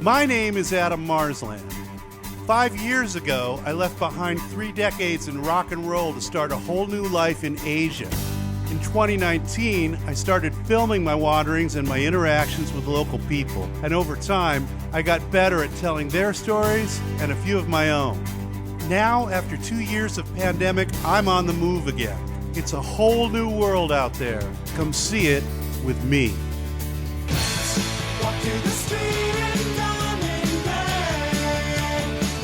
My name is Adam Marsland. 5 years ago, I left behind 3 decades in rock and roll to start a whole new life in Asia. In 2019, I started filming my wanderings and my interactions with local people. And over time, I got better at telling their stories and a few of my own. Now, after 2 years of pandemic, I'm on the move again. It's a whole new world out there. Come see it with me. Walk to the street and diamond red,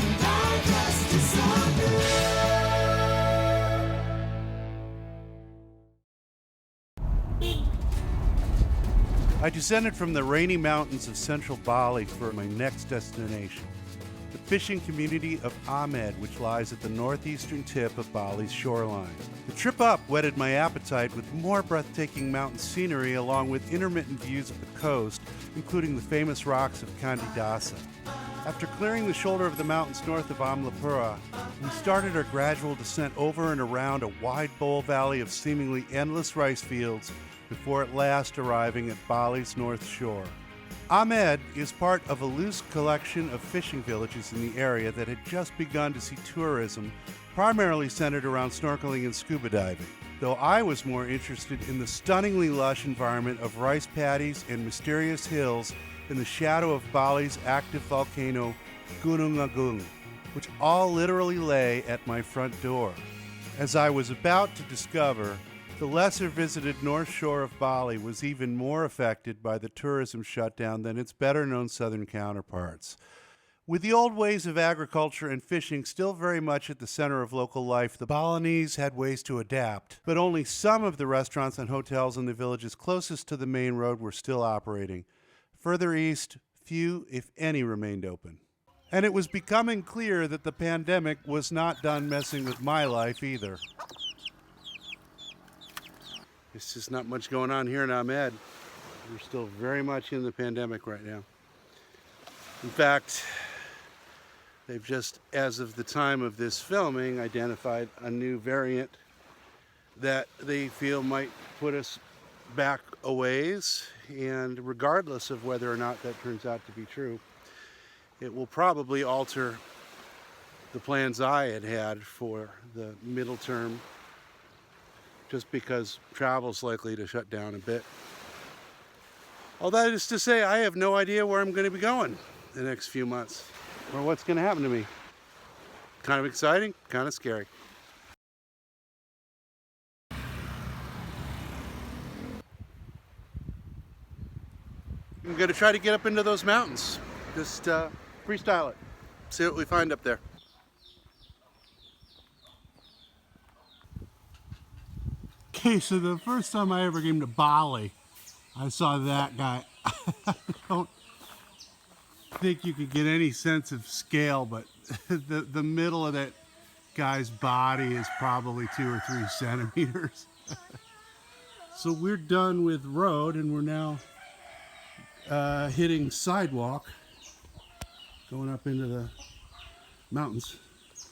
and I dressed as so good. I descended from the rainy mountains of central Bali for my next destination, the fishing community of Amed, which lies at the northeastern tip of Bali's shoreline. The trip up whetted my appetite with more breathtaking mountain scenery along with intermittent views of the coast, including the famous rocks of Kandidasa. After clearing the shoulder of the mountains north of Pura, we started our gradual descent over and around a wide bowl valley of seemingly endless rice fields before at last arriving at Bali's north shore. Amed is part of a loose collection of fishing villages in the area that had just begun to see tourism, primarily centered around snorkeling and scuba diving, though I was more interested in the stunningly lush environment of rice paddies and mysterious hills in the shadow of Bali's active volcano, Gunung, which all literally lay at my front door. As I was about to discover, the lesser visited north shore of Bali was even more affected by the tourism shutdown than its better known southern counterparts. With the old ways of agriculture and fishing still very much at the center of local life, the Balinese had ways to adapt, but only some of the restaurants and hotels in the villages closest to the main road were still operating. Further east, few, if any, remained open. And it was becoming clear that the pandemic was not done messing with my life either. There's just not much going on here in Amed. We're still very much in the pandemic right now. In fact, they've just, as of the time of this filming, identified a new variant that they feel might put us back a ways, and regardless of whether or not that turns out to be true, it will probably alter the plans I had for the middle term, just because travel's likely to shut down a bit. All that is to say, I have no idea where I'm going to be going the next few months, or what's going to happen to me. Kind of exciting, kind of scary. I'm going to try to get up into those mountains. Just freestyle it. See what we find up there. Okay, so the first time I ever came to Bali, I saw that guy. I don't think you could get any sense of scale, but the middle of that guy's body is probably 2 or 3 centimeters. So we're done with road and we're now hitting sidewalk, going up into the mountains.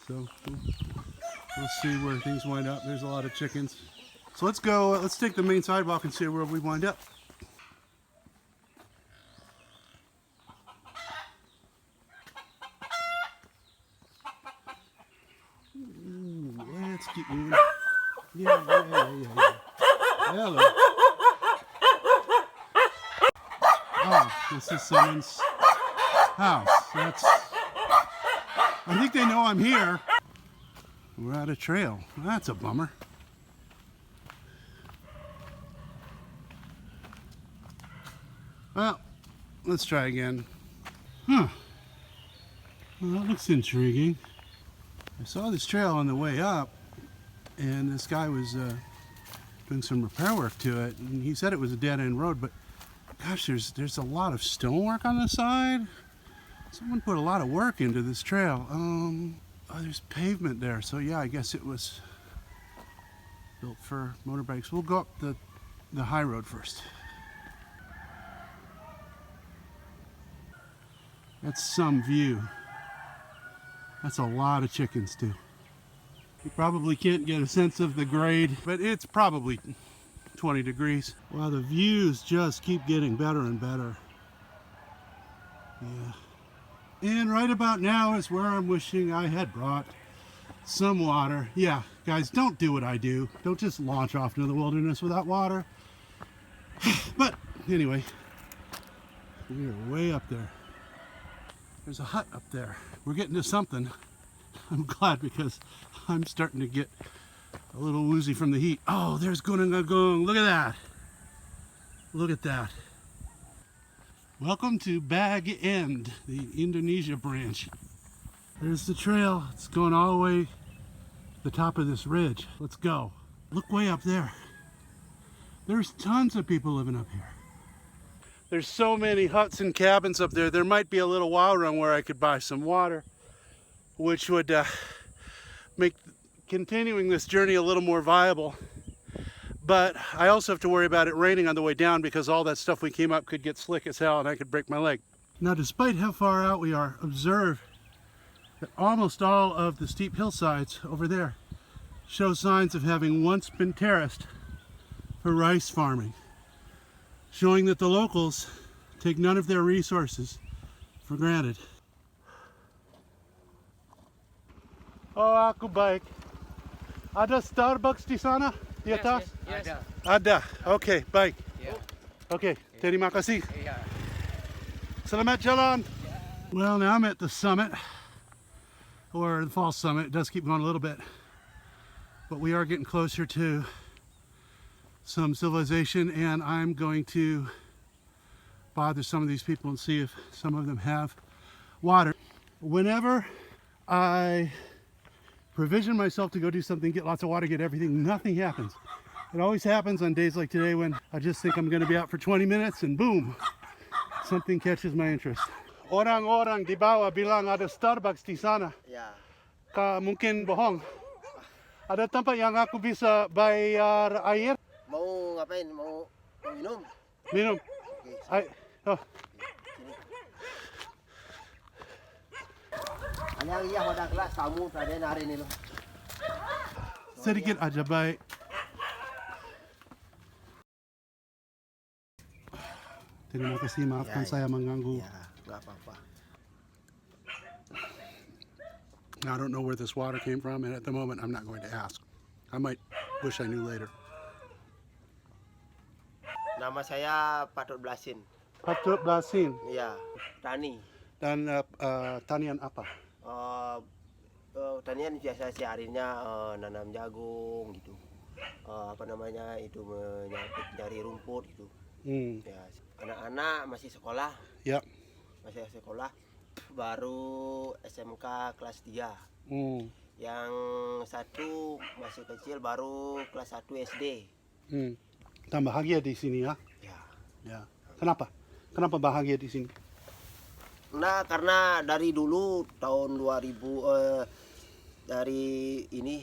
So we'll see where things wind up. There's a lot of chickens. So let's go, let's take the main sidewalk and see where we wind up. Ooh, let's keep moving. Yeah. Hello. Oh, this is someone's house. I think they know I'm here. We're out of trail. That's a bummer. Well, let's try again. Well, that looks intriguing. I saw this trail on the way up, and this guy was doing some repair work to it, and he said it was a dead-end road, but gosh, there's a lot of stonework on the side. Someone put a lot of work into this trail. Oh, there's pavement there, so yeah, I guess it was built for motorbikes. We'll go up the high road first. That's some view. That's a lot of chickens too. You probably can't get a sense of the grade, but it's probably 20 degrees. Wow, the views just keep getting better and better. Yeah. And right about now is where I'm wishing I had brought some water. Yeah, guys, don't do what I do. Don't just launch off into the wilderness without water. But anyway, we are way up there. There's a hut up there. We're getting to something. I'm glad because I'm starting to get a little woozy from the heat. Oh, there's Gunung. Look at that. Look at that. Welcome to Bag End, the Indonesia branch. There's the trail. It's going all the way to the top of this ridge. Let's go. Look way up there. There's tons of people living up here. There's so many huts and cabins up there. There might be a little wild run where I could buy some water, which would make continuing this journey a little more viable. But I also have to worry about it raining on the way down because all that stuff we came up could get slick as hell and I could break my leg. Now, despite how far out we are, observe that almost all of the steep hillsides over there show signs of having once been terraced for rice farming, showing that the locals take none of their resources for granted. Oh, aku baik. Ada Starbucks di sana? Di atas? Yes. Ada. Okay, baik. Yeah. Okay, terima kasih. Yeah. Selamat jalan. Well, now I'm at the summit, or the false summit. It does keep going a little bit, but we are getting closer to some civilization, and I'm going to bother some of these people and see if some of them have water. Whenever I provision myself to go do something, get lots of water, get everything, nothing happens. It always happens on days like today when I just think I'm going to be out for 20 minutes and boom, something catches my interest. Orang-orang di bawah bilang ada Starbucks di sana. Ya, Mungkin bohong. Ada tempat yang aku bisa bayar air? mau ngapain? Mau minum? Minum. Oke, Ay, oh. Alang iya wadah kelas kamu tadi hari ini loh. Sedikit aja baik. Terima kasih, maafkan Ya, saya mengganggu. Ya, nggak apa-apa. I don't know where this water came from, and at the moment I'm not going to ask. I might wish I knew later. Nama saya Patut Blasin. Patut Blasin. Iya, tani. Dan tanian apa? Tanian biasa seharinya nanam jagung gitu. Apa namanya itu mencari rumput gitu. Ya, anak-anak masih sekolah. Ya. Masih sekolah. Baru SMK kelas 3. Yang satu masih kecil baru kelas 1 SD. Dan bahagia di sini ya? Ya. Ya. Kenapa? Kenapa bahagia di sini? Nah, karena dari dulu tahun 2000 dari ini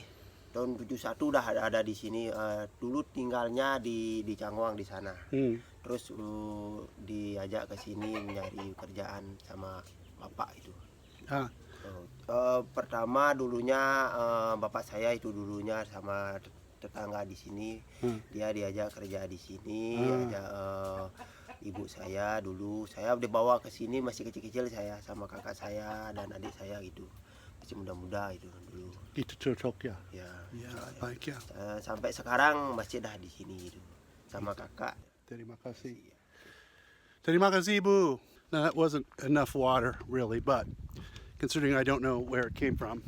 tahun 71 udah ada di sini. Dulu tinggalnya di Cangguang di sana. Terus diajak ke sini mencari kerjaan sama bapak itu. Pertama dulunya bapak saya itu dulunya sama tetangga di sini. Dia diajak kerja di sini, ajak ibu saya dulu. Saya dibawa ke sini masih kecil-kecil saya sama kakak saya dan adik saya gitu. Masih muda-muda itu dulu. Itu cocok ya? Ya. Ya, baik ya. Sampai sekarang masih dah di sini gitu sama kakak. Terima kasih. Terima kasih, Ibu. Now that wasn't enough water really, but considering I don't know where it came from,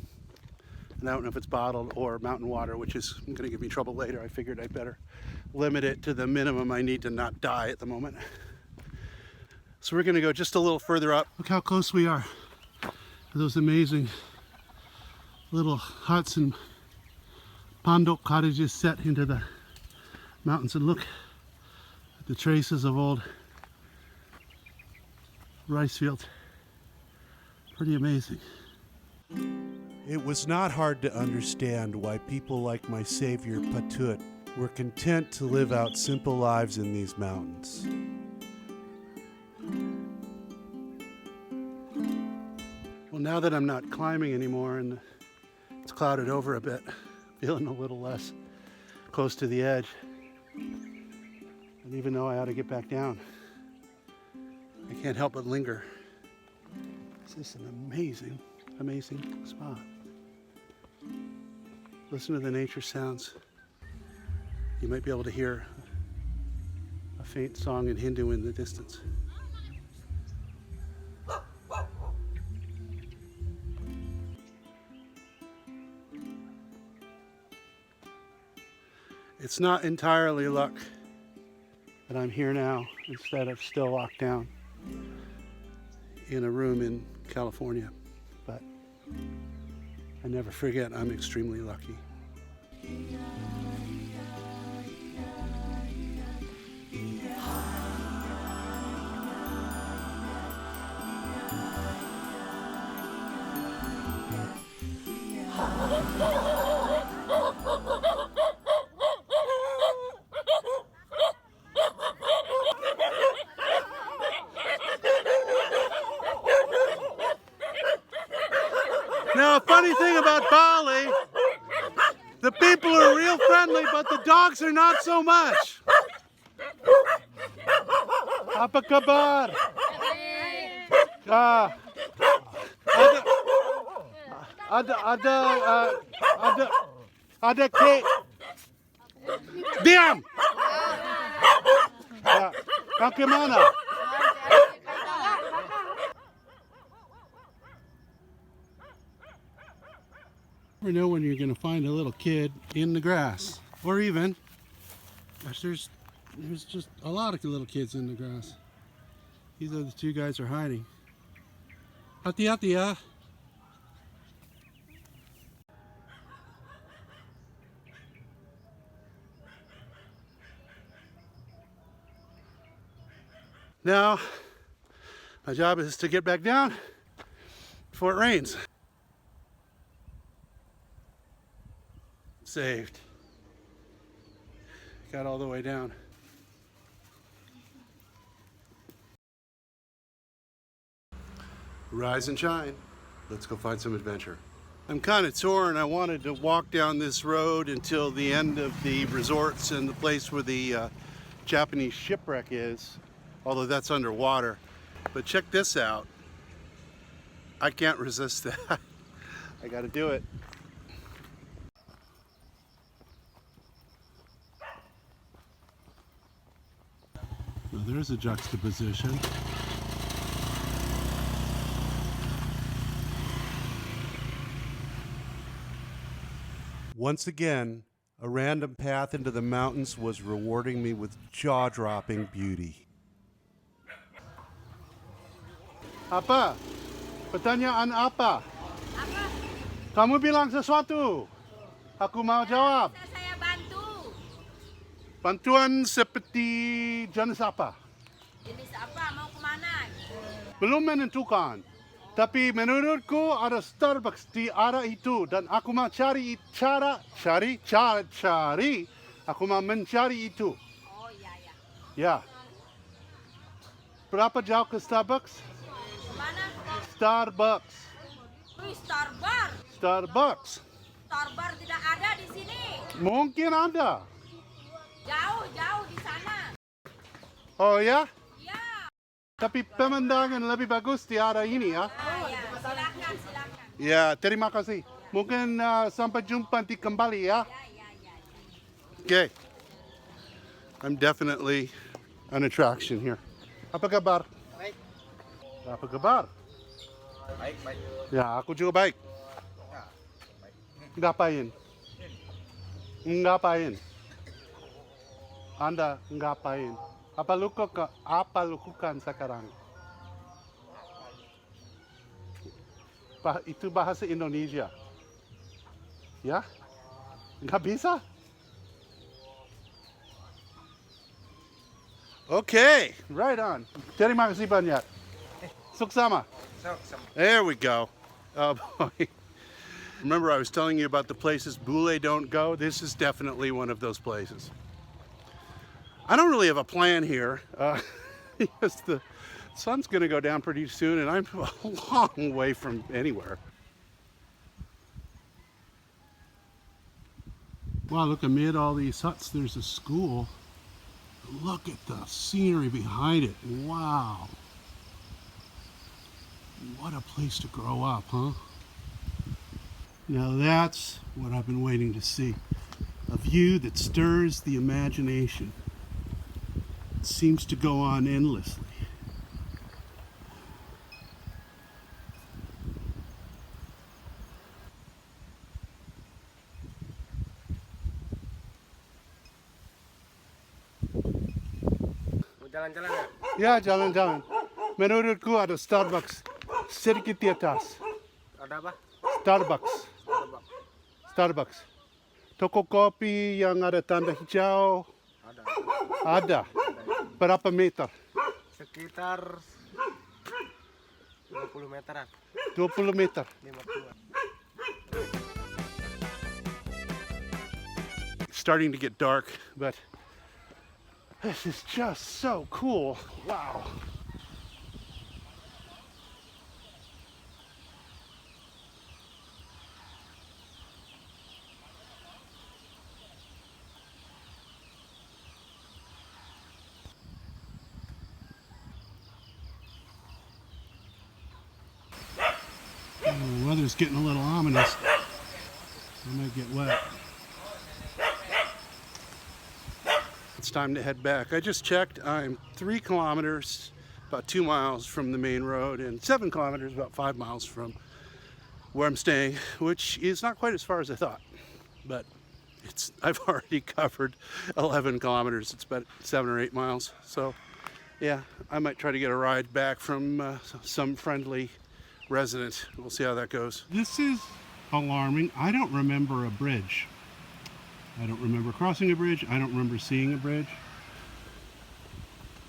and I don't know if it's bottled or mountain water, which is going to give me trouble later, I figured I'd better limit it to the minimum I need to not die at the moment. So we're going to go just a little further up. Look how close we are to those amazing little huts and pondok cottages set into the mountains. And look at the traces of old rice fields. Pretty amazing. It was not hard to understand why people like my savior Patut were content to live out simple lives in these mountains. Well, now that I'm not climbing anymore and it's clouded over a bit, feeling a little less close to the edge. And even though I ought to get back down, I can't help but linger. This is an amazing, amazing spot. Listen to the nature sounds. You might be able to hear a faint song in Hindu in the distance. It's not entirely luck that I'm here now instead of still locked down in a room in California, but I never forget I'm extremely lucky. Now, a funny thing about Bali, the people are real friendly, but the dogs are not so much. Apa kabar? Ada cake. Diam. Ya, kau kemana? Never know when you're going to find a little kid in the grass, or even, gosh, there's just a lot of little kids in the grass. These are the two guys are hiding. Hati-hati ya. Now, my job is to get back down before it rains. Saved. Got all the way down. Rise and shine. Let's go find some adventure. I'm kind of sore and I wanted to walk down this road until the end of the resorts and the place where the Japanese shipwreck is, although that's underwater. But check this out. I can't resist that. I gotta do it. Well, there's a juxtaposition. Once again, a random path into the mountains was rewarding me with jaw-dropping beauty. Apa? Pertanyaan apa? Apa? Kamu bilang sesuatu. Aku mau jawab. Bisa saya bantu? Bantuan seperti jenis apa? Jenis apa? Mau kemana? Belum menentukan. Tapi menurutku ada Starbucks di arah itu dan aku mau cari. Aku mau mencari itu. Oh iya ya. Ya. Berapa jauh ke Starbucks? Kemana? Starbucks. Wih, Starbar. Starbucks. Starbar tidak ada di sini. Mungkin ada. Jauh di sana. Oh ya? Iya. Tapi pemandangan lebih bagus di arah ini ya. Ya, silakan. Ya, terima kasih. Mungkin sampai jumpa di kembali ya. Ya. Okay. I'm definitely an attraction here. Apa kabar? Baik. Apa kabar? Baik. Ya, aku juga baik. Ya, baik. Ngapain? Anda ngapain? Apa lakukan sekarang? Itu bahasa Indonesia. Ya? Nggak bisa? Okay, right on. Terima kasih banyak. Suksama. There we go. Oh boy. Remember I was telling you about the places Bule don't go? This is definitely one of those places. I don't really have a plan here because the sun's going to go down pretty soon and I'm a long way from anywhere. Wow, look, amid all these huts, there's a school. Look at the scenery behind it. Wow. What a place to grow up, huh? Now that's what I've been waiting to see. A view that stirs the imagination. It seems to go on endlessly. Mau jalan-jalan ya? Ya, jalan-jalan. Menurutku ada Starbucks sedikit di atas. Ada apa? Starbucks. Starbucks. Toko kopi yang ada tanda hijau Ada. ada. Berapa meter? Sekitar 20 meteran. 20 meter. 50-an. Starting to get dark, but this is just so cool. Wow. The weather's getting a little ominous. I might get wet. It's time to head back. I just checked. I'm 3 kilometers, about 2 miles from the main road, and 7 kilometers, about 5 miles from where I'm staying, which is not quite as far as I thought. But I've already covered 11 kilometers. It's about 7 or 8 miles. So yeah, I might try to get a ride back from some friendly resident. We'll see how that goes. This is alarming. I don't remember a bridge. I don't remember crossing a bridge. I don't remember seeing a bridge.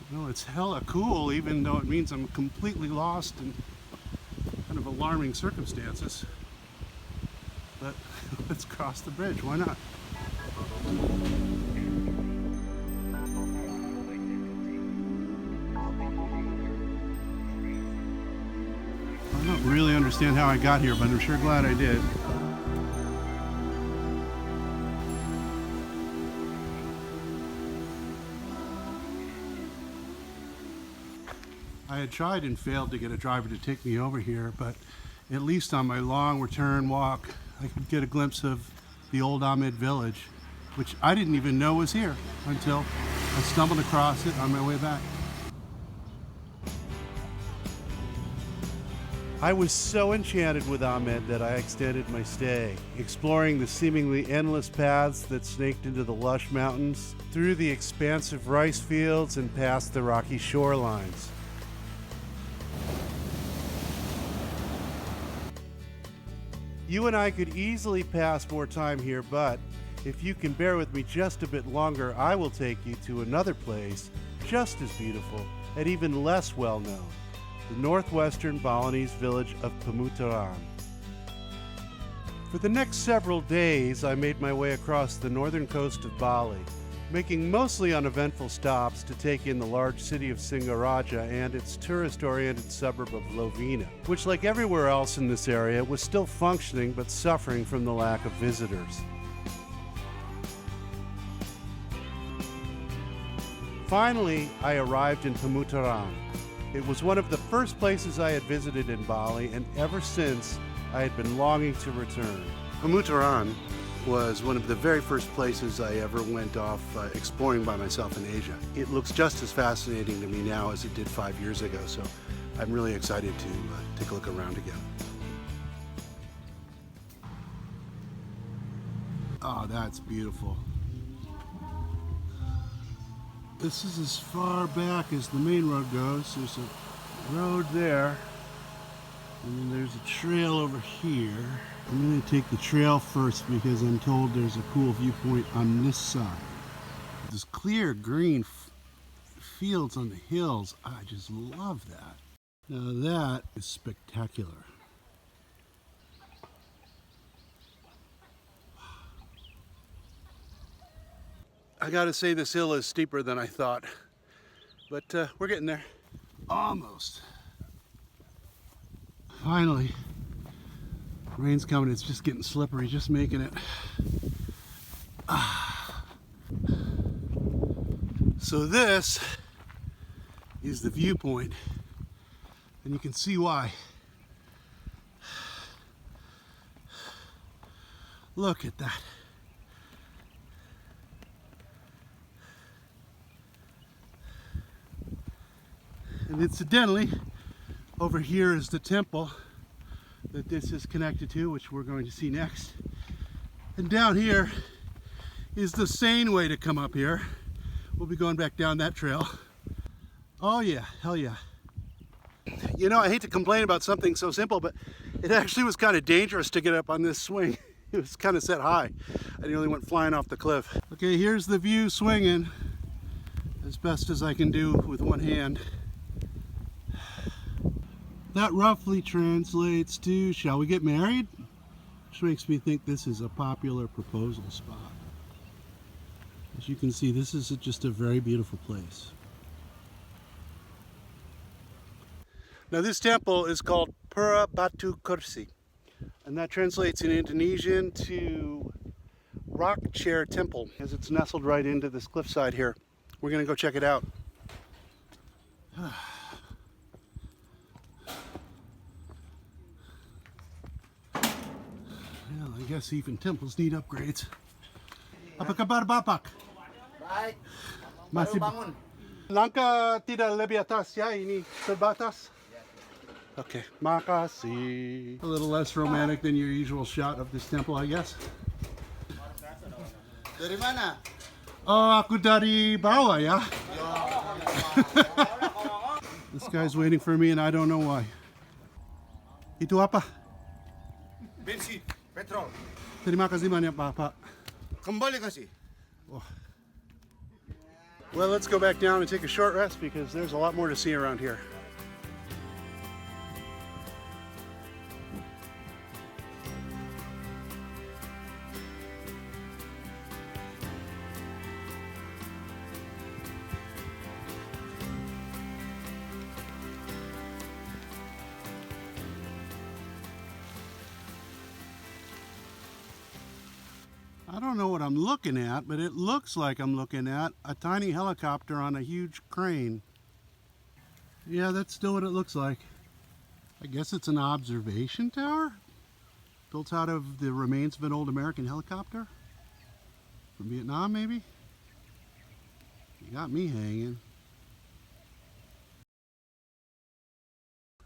No, it's hella cool, even though it means I'm completely lost in kind of alarming circumstances. But let's cross the bridge. Why not? I don't really understand how I got here, but I'm sure glad I did. I had tried and failed to get a driver to take me over here, but at least on my long return walk, I could get a glimpse of the old Amed village, which I didn't even know was here until I stumbled across it on my way back. I was so enchanted with Amed that I extended my stay, exploring the seemingly endless paths that snaked into the lush mountains, through the expansive rice fields, and past the rocky shorelines. You and I could easily pass more time here, but if you can bear with me just a bit longer, I will take you to another place just as beautiful and even less well known, the northwestern Balinese village of Pemuteran. For the next several days, I made my way across the northern coast of Bali, making mostly uneventful stops to take in the large city of Singaraja and its tourist-oriented suburb of Lovina, which, like everywhere else in this area, was still functioning but suffering from the lack of visitors. Finally, I arrived in Pemuteran. It was one of the first places I had visited in Bali, and ever since, I had been longing to return. Pemuteran was one of the very first places I ever went off exploring by myself in Asia. It looks just as fascinating to me now as it did 5 years ago, so I'm really excited to take a look around again. Oh, that's beautiful. This is as far back as the main road goes. There's a road there, and then there's a trail over here. I'm going to take the trail first because I'm told there's a cool viewpoint on this side. This clear green fields on the hills, I just love that. Now that is spectacular. I gotta say this hill is steeper than I thought, but we're getting there. Almost. Finally. Rain's coming, it's just getting slippery, just making it. So this is the viewpoint, and you can see why. Look at that. And incidentally, over here is the temple that this is connected to, which we're going to see next. And down here is the sane way to come up here. We'll be going back down that trail. Oh yeah, hell yeah. You know, I hate to complain about something so simple, but it actually was kind of dangerous to get up on this swing. It was kind of set high. I nearly went flying off the cliff. Okay, here's the view swinging as best as I can do with one hand. That roughly translates to, shall we get married? Which makes me think this is a popular proposal spot. As you can see, this is just a very beautiful place. Now this temple is called Pura Batu Kursi, and that translates in Indonesian to rock chair temple, as it's nestled right into this cliffside here. We're gonna go check it out. Well, I guess even temples need upgrades. Apa kabar Bapak? Baik. Masih bangun. Langkah tidak lebih atas ya, ini sebatas. Okay, makasih. A little less romantic than your usual shot of this temple, I guess. Dari mana? Oh, aku dari bawah ya. This guy's waiting for me and I don't know why. Itu apa? Bensin, petrol. Terima kasih banyak Bapak. Kembali kasih. Well, let's go back down and take a short rest because there's a lot more to see around here. I don't know what I'm looking at, but it looks like I'm looking at a tiny helicopter on a huge crane. Yeah, that's still what it looks like. I guess it's an observation tower? Built out of the remains of an old American helicopter? From Vietnam, maybe? You got me hanging.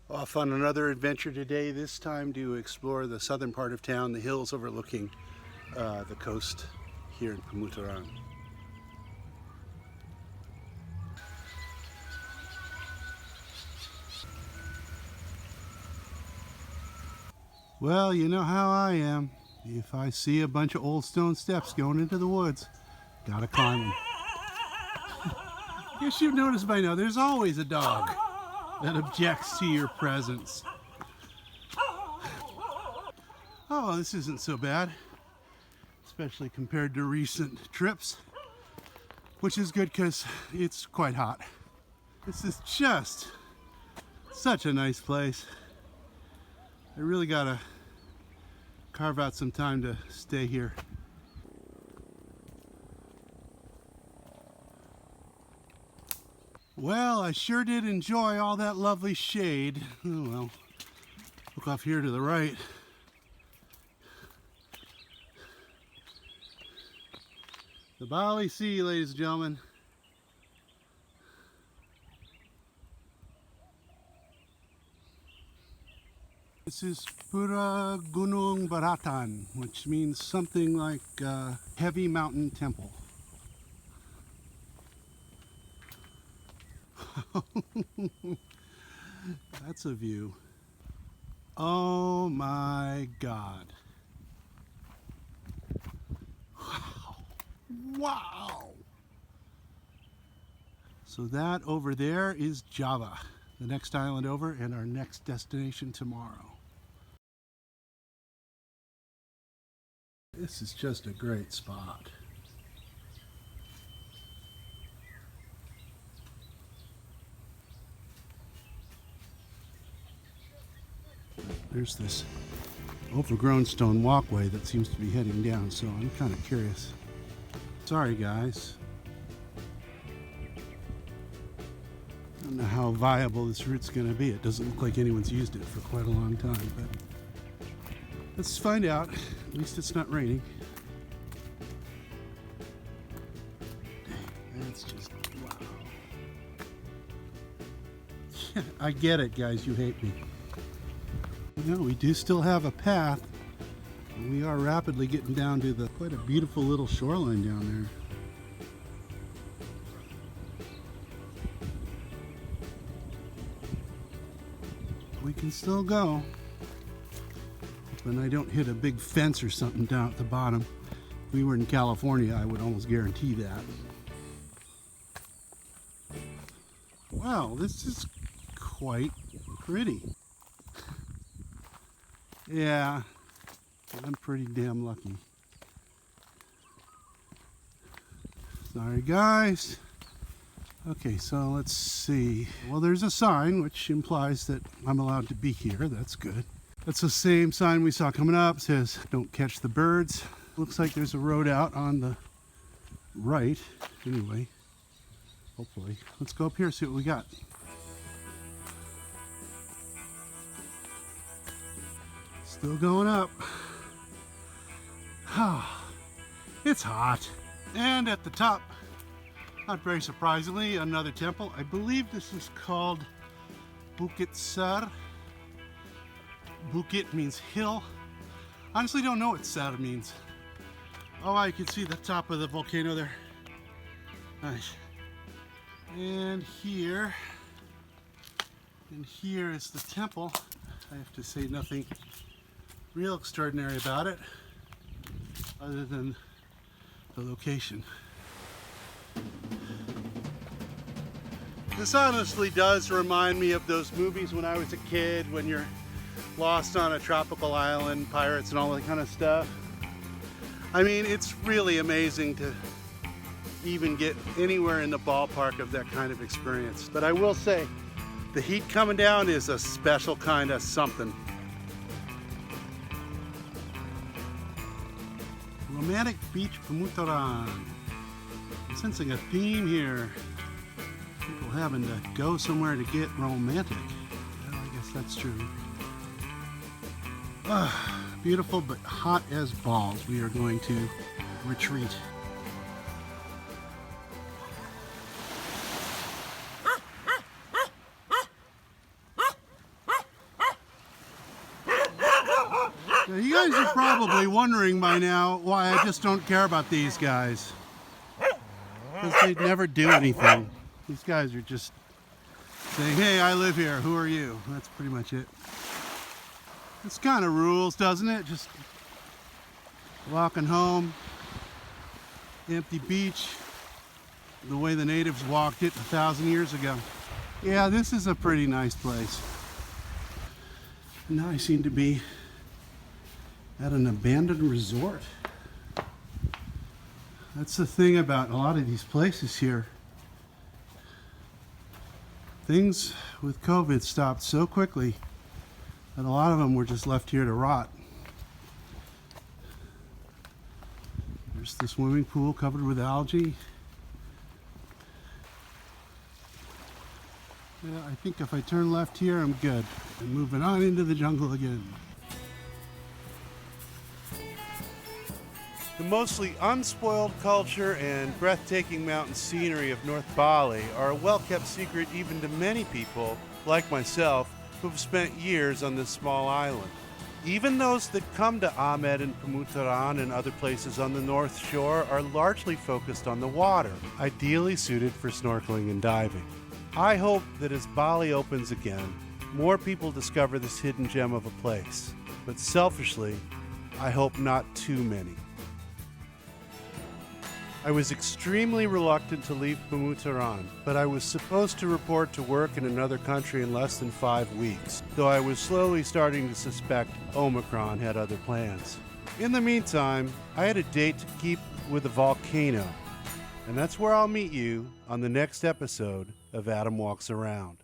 Off on another adventure today, this time to explore the southern part of town, the hills overlooking the coast here in Pemuteran. Well, you know how I am. If I see a bunch of old stone steps going into the woods, gotta climb them. Guess you've noticed by now, there's always a dog that objects to your presence. Oh, this isn't so bad, especially compared to recent trips, which is good because it's quite hot. This is just such a nice place. I really gotta carve out some time to stay here. Well, I sure did enjoy all that lovely shade. Oh well, look off here to the right. The Bali Sea, ladies and gentlemen. This is Pura Gunung Beratan, which means something like heavy mountain temple. That's a view. Oh my God. Wow! So that over there is Java, the next island over, and our next destination tomorrow. This is just a great spot. There's this overgrown stone walkway that seems to be heading down, so I'm kind of curious. Sorry guys. I don't know how viable this route's going to be. It doesn't look like anyone's used it for quite a long time, but Let's find out. At least it's not raining. That's just, wow. I get it, guys. You hate me. No, we do still have a path. We are rapidly getting down to the quite a beautiful little shoreline down there. We can still go. When I don't hit a big fence or something down at the bottom. If we were in California, I would almost guarantee that. Wow, this is quite pretty. Yeah, I'm pretty damn lucky. Sorry, guys. Okay, so let's see. Well, there's a sign which implies that I'm allowed to be here. That's good. That's the same sign we saw coming up. It says, don't catch the birds. Looks like there's a road out on the right. Anyway, hopefully. Let's go up here and see what we got. Still going up. It's hot. And at the top, not very surprisingly, another temple. I believe this is called Bukit. Bukit means hill. Honestly, don't know what Sar means. Oh, I can see the top of the volcano there. Nice. And here is the temple. I have to say nothing real extraordinary about it, other than the location. This honestly does remind me of those movies when I was a kid, when you're lost on a tropical island, pirates and all that kind of stuff. I mean, it's really amazing to even get anywhere in the ballpark of that kind of experience. But I will say, the heat coming down is a special kind of something. Romantic Beach Pemuteran. I'm sensing a theme here. People having to go somewhere to get romantic. Well, I guess that's true. Beautiful but hot as balls. We are going to retreat. Now, you guys are probably wondering by now why I just don't care about these guys. Because they never do anything. These guys are just saying, hey, I live here, who are you? That's pretty much it. This kind of rules, doesn't it? Just walking home, empty beach, the way the natives walked it 1,000 years ago. Yeah, this is a pretty nice place. Now I seem to be at an abandoned resort. That's the thing about a lot of these places here. Things with COVID stopped so quickly that a lot of them were just left here to rot. There's the swimming pool covered with algae. Yeah, I think if I turn left here, I'm good. I'm moving on into the jungle again. The mostly unspoiled culture and breathtaking mountain scenery of North Bali are a well-kept secret even to many people, like myself, who've spent years on this small island. Even those that come to Amed and Pemuteran and other places on the North Shore are largely focused on the water, ideally suited for snorkeling and diving. I hope that as Bali opens again, more people discover this hidden gem of a place. But selfishly, I hope not too many. I was extremely reluctant to leave Pemuteran, but I was supposed to report to work in another country in less than 5 weeks, though I was slowly starting to suspect Omicron had other plans. In the meantime, I had a date to keep with a volcano, and that's where I'll meet you on the next episode of Adam Walks Around.